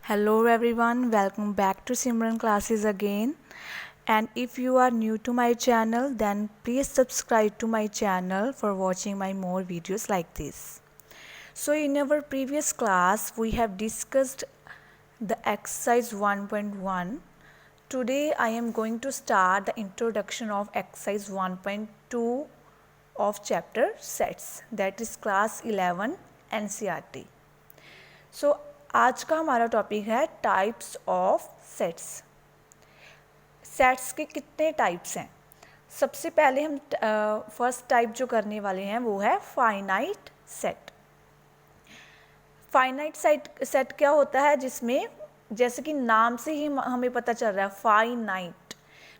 Hello everyone, welcome back to Simran classes again. And if you are new to my channel, then please subscribe to my channel for watching my more videos like this. So in our previous class, we have discussed the exercise 1.1. Today I am going to start the introduction of exercise 1.2 of chapter sets, that is class 11 NCERT. सो आज का हमारा topic है types of sets. Sets के कितने types हैं? सबसे पहले हम फर्स्ट टाइप जो करने वाले हैं वो है फाइनाइट सेट। फाइनाइट सेट क्या होता है, जिसमें जैसे कि नाम से ही हमें पता चल रहा है, फाइनाइट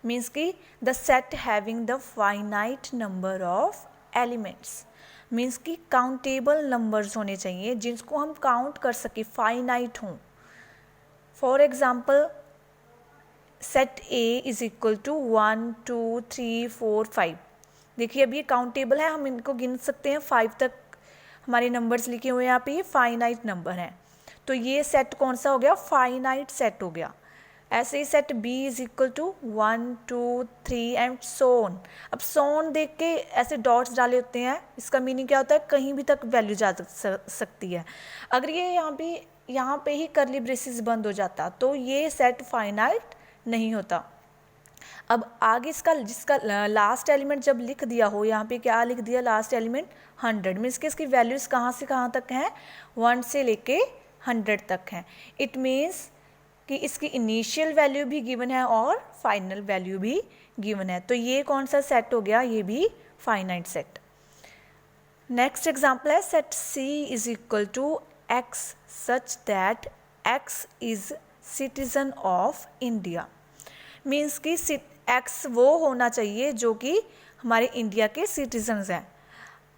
मीन्स कि the set having the finite number of elements, means कि काउंटेबल नंबर्स होने चाहिए जिसको हम काउंट कर सके, फाइनाइट हों। For example set A is equal to 1 2 3 4 5। देखिए अब ये काउंटेबल है, हम इनको गिन सकते हैं, 5 तक हमारे नंबर्स लिखे हुए हैं यहाँ पे, ये फाइनाइट नंबर हैं। तो ये सेट कौन सा हो गया? फाइनाइट सेट हो गया। ऐसे ही set B is equal to 1 2 3 and so on. अब सोन देख के ऐसे डॉट्स डाले होते हैं, इसका मीनिंग क्या होता है? कहीं भी तक वैल्यू जा सकती है। अगर ये यहाँ पे ही करली ब्रेसेस बंद हो जाता तो ये सेट फाइनाइट नहीं होता। अब आगे जिसका लास्ट एलिमेंट जब लिख दिया हो, यहाँ पे क्या लिख दिया? लास्ट एलिमेंट 100, मीन्स कि इसकी वैल्यूज़ कहाँ से कहाँ तक हैं? 1 से लेके 100 तक हैं। इट मीन्स कि इसकी इनिशियल वैल्यू भी गिवन है और फाइनल वैल्यू भी गिवन है। तो ये कौन सा सेट हो गया? ये भी फाइनाइट सेट। नेक्स्ट एग्जांपल है set C is equal to X such that X is citizen of India. Means कि X वो होना चाहिए जो कि हमारे इंडिया के सिटीजन्स हैं।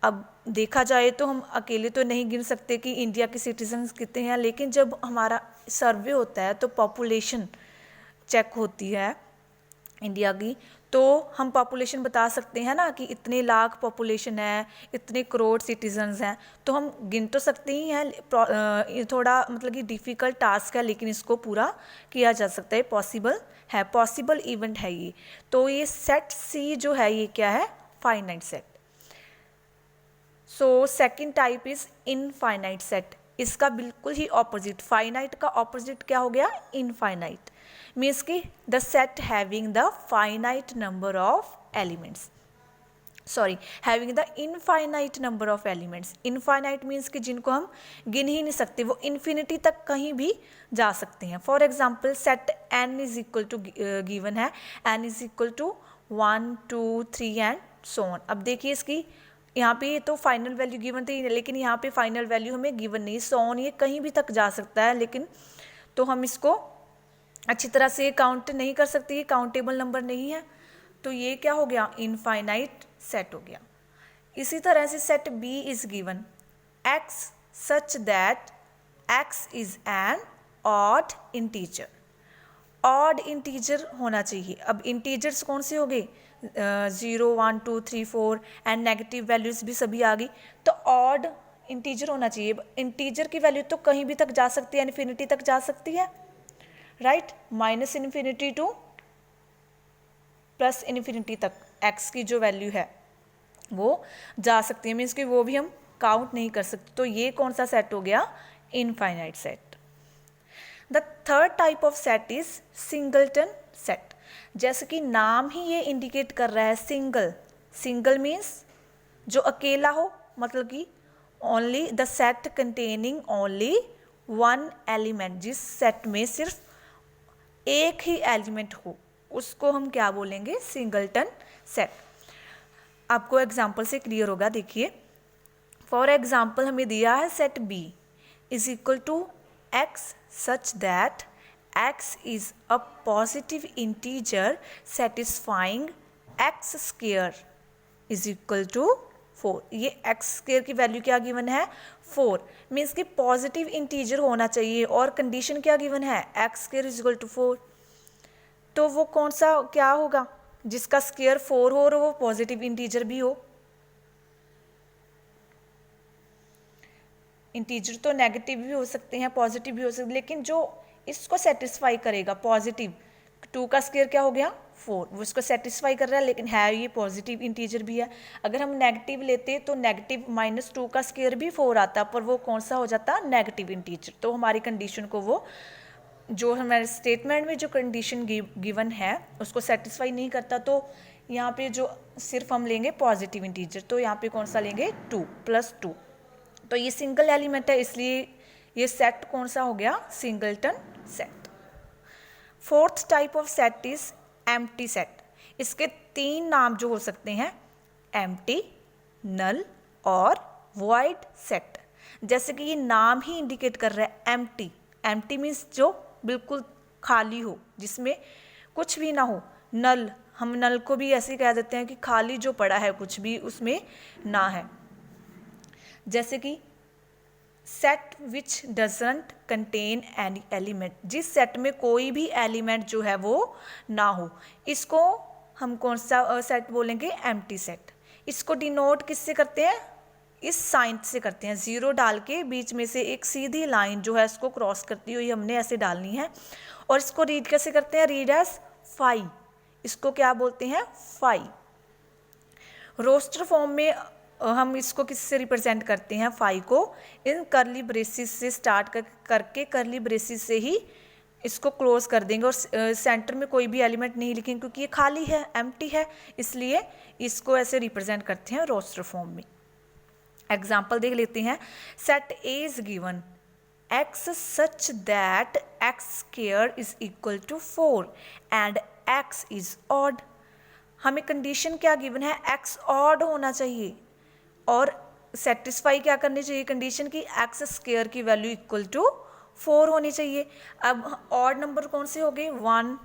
अब देखा जाए तो हम अकेले तो नहीं गिन सकते कि इंडिया के सिटीजन्स कितने हैं, लेकिन जब हमारा सर्वे होता है तो पॉपुलेशन चेक होती है इंडिया की, तो हम पॉपुलेशन बता सकते हैं ना कि इतने लाख पॉपुलेशन है, इतने करोड़ सिटीजन्स हैं। तो हम गिन तो सकते ही हैं, ये थोड़ा मतलब कि डिफ़िकल्ट टास्क है, लेकिन इसको पूरा किया जा सकता है, पॉसिबल है, पॉसिबल इवेंट है ये। तो ये सेट C जो है ये क्या है? Finite set. So second type is infinite set. इसका बिल्कुल ही ऑपोजिट, फाइनाइट का ऑपोजिट क्या हो गया? इनफाइनाइट। मीन्स कि the set having the finite number of elements, sorry having the infinite number of elements. Infinite means कि जिनको हम गिन ही नहीं सकते, वो इन्फिनिटी तक कहीं भी जा सकते हैं। For example set n is equal to given है, n is equal to 1 2 3 and so on. अब देखिए इसकी यहाँ पे तो फाइनल वैल्यू गिवन थी, लेकिन यहाँ पे फाइनल वैल्यू हमें गिवन नहीं, सो ऑन ये कहीं भी तक जा सकता है, लेकिन तो हम इसको अच्छी तरह से काउंट नहीं कर सकते, ये काउंटेबल नंबर नहीं है। तो ये क्या हो गया? इनफाइनाइट सेट हो गया। इसी तरह से set B is given X such that X is an odd integer. Odd integer होना चाहिए। अब इंटीजर्स कौन से हो गए? 0 1 2 3 4 एंड नेगेटिव वैल्यूज भी सभी आ गई, तो ऑड इंटीजर होना चाहिए। इंटीजर की वैल्यू तो कहीं भी तक जा सकती है, इन्फिनिटी तक जा सकती है, right? Minus infinity two plus infinity तक x की जो वैल्यू है वो जा सकती है, मीन्स कि वो भी हम काउंट नहीं कर सकते। तो ये कौन सा सेट हो गया? Infinite set. The third type of set is singleton set. जैसे कि नाम ही ये इंडिकेट कर रहा है, सिंगल। सिंगल मीन्स जो अकेला हो, मतलब कि only the set containing only one element, जिस सेट में सिर्फ एक ही एलिमेंट हो, उसको हम क्या बोलेंगे? Singleton set. आपको एग्जाम्पल से क्लियर होगा। देखिए फॉर एग्जाम्पल हमें दिया है set B is equal to X such that X is a positive integer satisfying X square is equal to 4। ये X square की वैल्यू क्या गिवन है? 4। मीन्स कि पॉजिटिव इंटीजर होना चाहिए, और कंडीशन क्या गिवन है? X square is equal to 4। तो वो कौन सा क्या होगा? जिसका स्क्वायर 4 हो और वो पॉजिटिव इंटीजर भी हो। इंटीजर तो नेगेटिव भी हो सकते हैं, पॉजिटिव भी हो सकते हैं, लेकिन जो इसको सेटिस्फाई करेगा, पॉजिटिव। 2 का स्क्वायर क्या हो गया 4, वो इसको सेटिस्फाई कर रहा है, लेकिन है ये पॉजिटिव इंटीजर भी है। अगर हम नेगेटिव लेते तो नेगेटिव -2 का स्क्वायर भी 4 आता, पर वो कौन सा हो जाता, नेगेटिव इंटीजर। तो हमारी कंडीशन को वो, जो हमारे स्टेटमेंट में जो कंडीशन गिवन है उसको सेटिस्फाई नहीं करता, तो यहाँ पे जो सिर्फ हम लेंगे पॉजिटिव इंटीजर। तो यहाँ पे कौन सा लेंगे 2 + 2। तो ये सिंगल एलिमेंट है, इसलिए ये सेट कौन सा हो गया, singleton set. Fourth type of set is empty set. इसके 3 नाम जो हो सकते हैं, एम्प्टी, नल और वॉइड सेट। जैसे कि ये नाम ही इंडिकेट कर रहा है एम्प्टी। एम्प्टी मीन्स जो बिल्कुल खाली हो, जिसमें कुछ भी ना हो। नल, हम नल को भी ऐसे कह देते हैं कि खाली जो पड़ा है, कुछ भी उसमें ना है। जैसे कि set which doesn't contain any element, जिस सेट में कोई भी एलिमेंट जो है वो ना हो, इसको हम कौन सा सेट बोलेंगे, एम्प्टी सेट। इसको डिनोट किससे करते हैं, इस साइन से करते हैं, 0 डाल के बीच में से एक सीधी लाइन जो है इसको क्रॉस करती हुई हमने ऐसे डालनी है। और इसको रीड कैसे करते हैं, रीड एज फाई। इसको क्या बोलते हैं, फाई। रोस्टर फॉर्म में हम इसको किससे रिप्रेजेंट करते हैं, फाई को इन करली ब्रेसिस से स्टार्ट करके करली ब्रेसिस से ही इसको क्लोज कर देंगे, और सेंटर में कोई भी एलिमेंट नहीं लिखेंगे क्योंकि ये खाली है, एम्प्टी है, इसलिए इसको ऐसे रिप्रेजेंट करते हैं रोस्टर फॉर्म में। एग्जाम्पल देख लेते हैं। Set A is given x such that x square is equal to 4 and x is odd। हमें कंडीशन क्या गिवन है, x ऑड होना चाहिए, और सेटिस्फाई क्या करनी चाहिए कंडीशन की, x स्क्वायर की वैल्यू इक्वल टू 4 होनी चाहिए। अब ऑड नंबर कौन से हो गए, 1,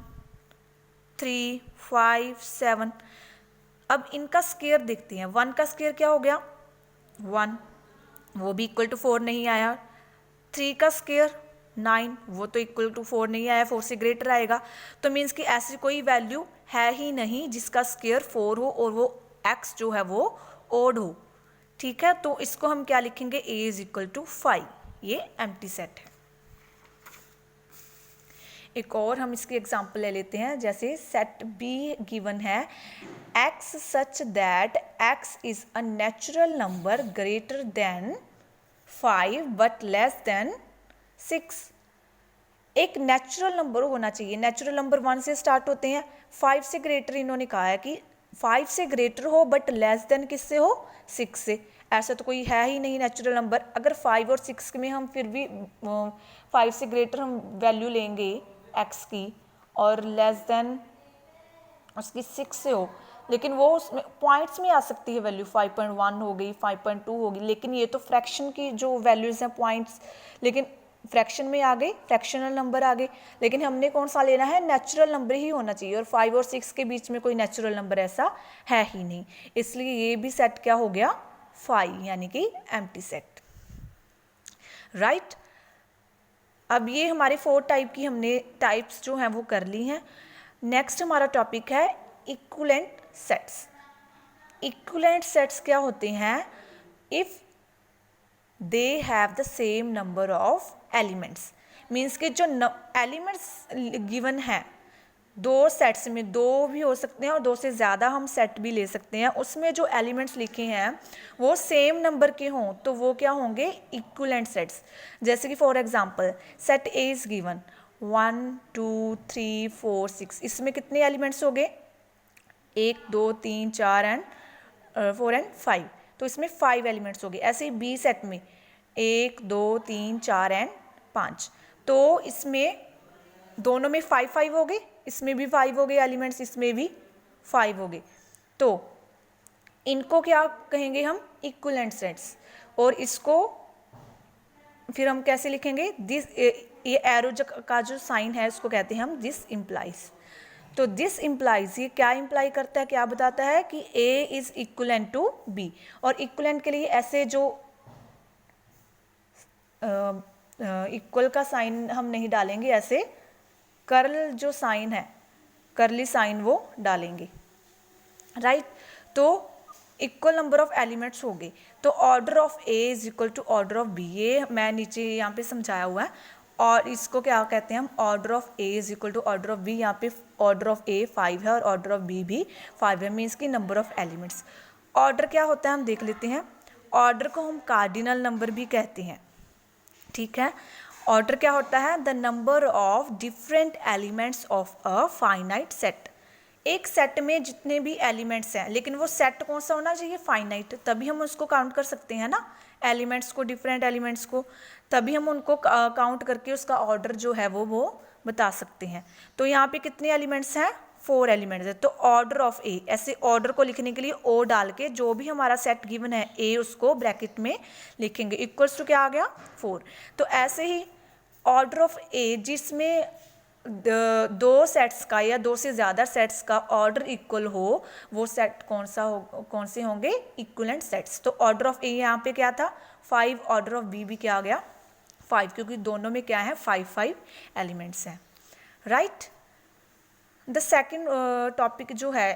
3, 5, 7। अब इनका स्क्वायर देखते हैं। 1 का स्क्वायर क्या हो गया 1, वो भी इक्वल टू 4 नहीं आया। 3 का स्क्वायर 9, वो तो इक्वल टू 4 नहीं आया, 4 से ग्रेटर आएगा। तो मीन्स कि ऐसी कोई वैल्यू है ही नहीं जिसका स्क्वायर 4 हो और वो x जो है वो ओड हो। ठीक है, तो इसको हम क्या लिखेंगे, a इज इक्वल टू 5। ये एम्प्टी सेट है। एक और हम इसकी एग्जांपल ले लेते हैं। जैसे सेट b गिवन है x such that x is a natural number greater than 5 but less than 6। एक नेचुरल नंबर होना चाहिए। नेचुरल नंबर 1 से स्टार्ट होते हैं, 5 से ग्रेटर इन्होंने कहा है कि 5 से ग्रेटर हो बट लेस देन किससे हो, 6 से। ऐसा तो कोई है ही नहीं नेचुरल नंबर। अगर 5 और 6 में हम फिर भी 5 से ग्रेटर हम वैल्यू लेंगे x की और लेस देन उसकी 6 से हो, लेकिन वो उसमें पॉइंट्स में आ सकती है वैल्यू, 5.1 हो गई, 5.2 होगी, लेकिन ये तो फ्रैक्शन की जो वैल्यूज़ हैं पॉइंट्स, लेकिन फ्रैक्शन में आ गए, फ्रैक्शनल नंबर आ गए। लेकिन हमने कौन सा लेना है, नेचुरल नंबर ही होना चाहिए, और 5 और 6 के बीच में कोई नेचुरल नंबर ऐसा है ही नहीं, इसलिए ये भी सेट क्या हो गया 5, यानी कि एम्प्टी सेट। राइट, अब ये हमारे 4 टाइप की हमने टाइप्स जो हैं वो कर ली हैं। नेक्स्ट हमारा टॉपिक है इक्विवेलेंट सेट्स। इक्विवेलेंट सेट्स क्या होते हैं, if they have the same number of elements. Means कि जो एलिमेंट्स गिवन हैं 2 सेट्स में, 2 भी हो सकते हैं और 2 से ज़्यादा हम सेट भी ले सकते हैं, उसमें जो एलिमेंट्स लिखे हैं वो सेम नंबर के हों तो वो क्या होंगे, इक्विवेलेंट सेट्स। जैसे कि for example set A is given 1, 2, 3, 4, 6। इसमें कितने एलिमेंट्स हो गए, 1, 2, 3, 4 एंड 4 एंड 5, तो इसमें 5 एलिमेंट्स हो गए। ऐसे ही बी सेट में 1, 2, 3, 4 एंड 5, तो इसमें दोनों में 5 हो गए, इसमें भी 5 हो गए एलिमेंट्स, इसमें भी 5 हो गए। तो इनको क्या कहेंगे हम, इक्विवेलेंट सेट्स। और इसको फिर हम कैसे लिखेंगे, दिस, ये एरो का जो साइन है इसको कहते हैं हम दिस इम्प्लाइज। तो दिस इम्प्लाइज, ये क्या इम्प्लाई करता है, क्या बताता है कि A is equivalent to B। और इक्विवेलेंट के लिए ऐसे जो इक्वल का साइन हम नहीं डालेंगे, ऐसे कर्ल जो साइन है, कर्ली साइन वो डालेंगे। राइट, तो इक्वल नंबर ऑफ एलिमेंट्स हो गए। तो order of A is equal to order of B, ये मैं नीचे यहाँ पे समझाया हुआ है। और इसको क्या कहते हैं हम, order of A is equal to order of B. यहाँ पे ऑर्डर ऑफ ए 5 है और ऑर्डर ऑफ बी भी 5 है, मीन्स की नंबर ऑफ एलिमेंट्स। ऑर्डर क्या होता है हम देख लेते हैं। ऑर्डर को हम कार्डिनल नंबर भी कहते हैं, ठीक है। ऑर्डर क्या होता है, the number of different elements of a finite set. एक सेट में जितने भी एलिमेंट्स हैं, लेकिन वो सेट कौन सा होना चाहिए, फाइनाइट, तभी हम उसको काउंट कर सकते हैं ना, एलिमेंट्स को, डिफरेंट एलिमेंट्स को, तभी हम उनको काउंट करके उसका ऑर्डर जो है वो बता सकते हैं। तो यहाँ पे कितने एलिमेंट्स हैं, 4 एलिमेंट्स है। तो ऑर्डर ऑफ ए, ऐसे ऑर्डर को लिखने के लिए ओ डाल के जो भी हमारा सेट गिवन है ए, उसको ब्रैकेट में लिखेंगे, इक्वल्स टू क्या आ गया, 4। तो ऐसे ही ऑर्डर ऑफ ए जिसमें दो सेट्स का या दो से ज़्यादा सेट्स का ऑर्डर इक्वल हो, वो सेट कौन से होंगे, इक्वलेंट सेट्स। तो ऑर्डर ऑफ ए यहाँ पे क्या था 5, ऑर्डर ऑफ बी भी क्या आ गया 5, क्योंकि दोनों में क्या है 5 एलिमेंट्स हैं, राइट। द सेकेंड टॉपिक जो है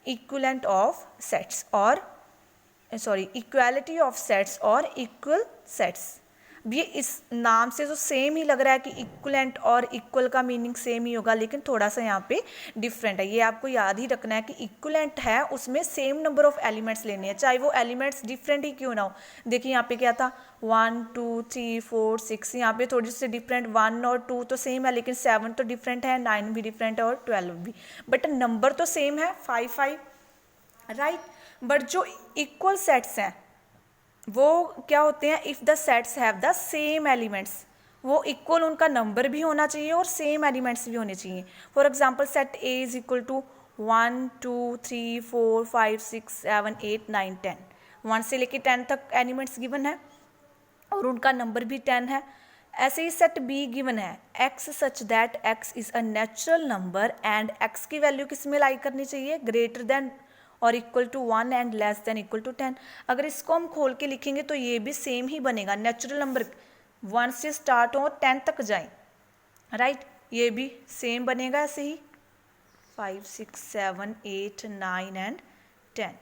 इक्वलेंट ऑफ सेट्स और इक्वालिटी ऑफ सेट्स और इक्वल सेट्स। ये इस नाम से जो सेम ही लग रहा है कि इक्वलेंट और इक्वल का मीनिंग सेम ही होगा, लेकिन थोड़ा सा यहाँ पे डिफरेंट है। ये आपको याद ही रखना है कि इक्वलेंट है उसमें सेम नंबर ऑफ एलिमेंट्स लेने हैं, चाहे वो एलिमेंट्स डिफरेंट ही क्यों ना हो। देखिए यहाँ पे क्या था 1 2 3 4 6, यहाँ पे थोड़ी सी डिफरेंट, 1 और 2 तो सेम है, लेकिन 7 तो डिफरेंट है, 9 भी डिफरेंट है और 12 भी, बट नंबर तो सेम है 5 राइट। बट जो इक्वल सेट्स हैं वो क्या होते हैं, if the sets have the same elements, वो इक्वल उनका नंबर भी होना चाहिए और सेम एलिमेंट्स भी होने चाहिए। For example set A is equal to 1 2 3 4 5 6 7 8 9 10, 1 से लेके 10 तक एलिमेंट्स गिवन है और उनका नंबर भी 10 है। ऐसे ही सेट बी गिवन है x such that x is a natural number and x की वैल्यू किस में लाई करनी चाहिए, ग्रेटर देन और equal to 1 and less than equal to 10। अगर इसको हम खोल के लिखेंगे तो ये भी सेम ही बनेगा, नेचुरल नंबर 1 से स्टार्ट हो 10 तक जाएं, राइट, ये भी सेम बनेगा ऐसे ही 5 6 7 8 9 एंड 10।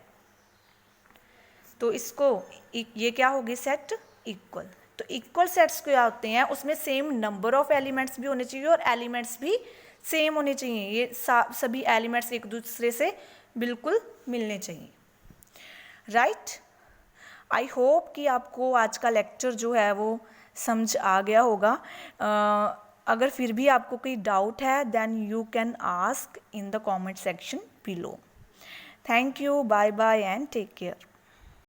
तो इसको ये क्या होगी, सेट इक्वल। तो इक्वल सेट्स क्या होते हैं, उसमें सेम नंबर ऑफ एलिमेंट्स भी होने चाहिए और एलिमेंट्स भी सेम होने चाहिए, ये सभी एलिमेंट्स एक दूसरे से बिल्कुल मिलने चाहिए, राइट। आई होप कि आपको आज का लेक्चर जो है वो समझ आ गया होगा। अगर फिर भी आपको कोई डाउट है then you can ask in the comment section below. Thank you, bye bye and take care.